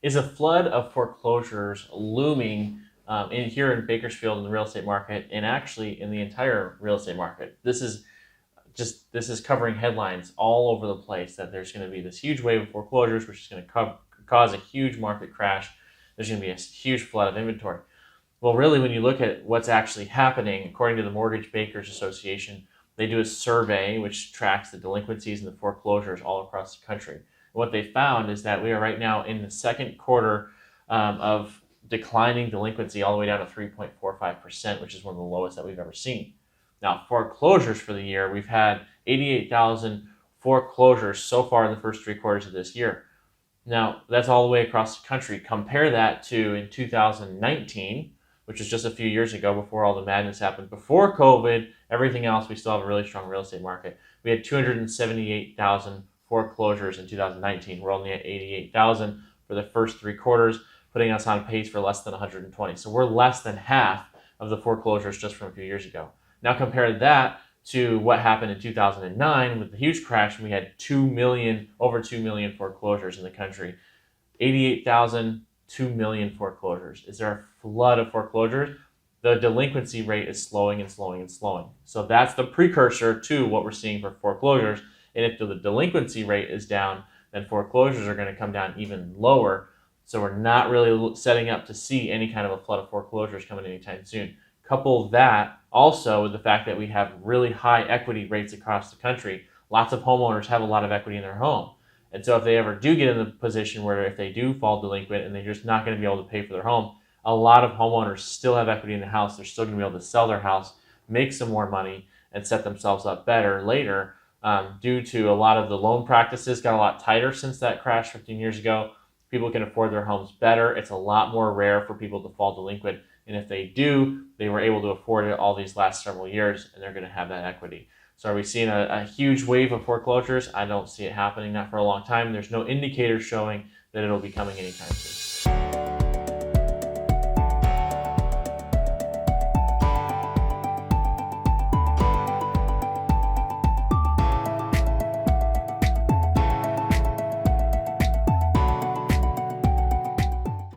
Is a flood of foreclosures looming here in Bakersfield in the real estate market, and actually in the entire real estate market? This is covering headlines all over the place that there's going to be this huge wave of foreclosures, which is going to cause a huge market crash. There's going to be a huge flood of inventory. Well, really, when you look at what's actually happening, according to the Mortgage Bankers Association, they do a survey which tracks the delinquencies and the foreclosures all across the country. And what they found is that we are right now in the second quarter of declining delinquency all the way down to 3.45%, which is one of the lowest that we've ever seen. Now, foreclosures for the year, we've had 88,000 foreclosures so far in the first 3 quarters of this year. Now, that's all the way across the country. Compare that to in 2019, which is just a few years ago before all the madness happened. Before COVID, everything else, we still have a really strong real estate market. We had 278,000 foreclosures in 2019. We're only at 88,000 for the first 3 quarters, putting us on pace for less than 120. So we're less than half of the foreclosures just from a few years ago. Now compare that to what happened in 2009 with the huge crash. We had over 2 million foreclosures in the country. 88,000, 2 million foreclosures. Is there a flood of foreclosures? The delinquency rate is slowing and slowing and slowing. So that's the precursor to what we're seeing for foreclosures. And if the delinquency rate is down, then foreclosures are going to come down even lower. So we're not really setting up to see any kind of a flood of foreclosures coming anytime soon. Couple that also with the fact that we have really high equity rates across the country. Lots of homeowners have a lot of equity in their home. And so if they ever do get in the position where if they do fall delinquent and they're just not going to be able to pay for their home, a lot of homeowners still have equity in the house. They're still going to be able to sell their house, make some more money, and set themselves up better later due to a lot of the loan practices got a lot tighter since that crash 15 years ago. People can afford their homes better. It's a lot more rare for people to fall delinquent. And if they do, they were able to afford it all these last several years, and they're going to have that equity. So are we seeing a huge wave of foreclosures? I don't see it happening, not for a long time. There's no indicators showing that it'll be coming anytime soon.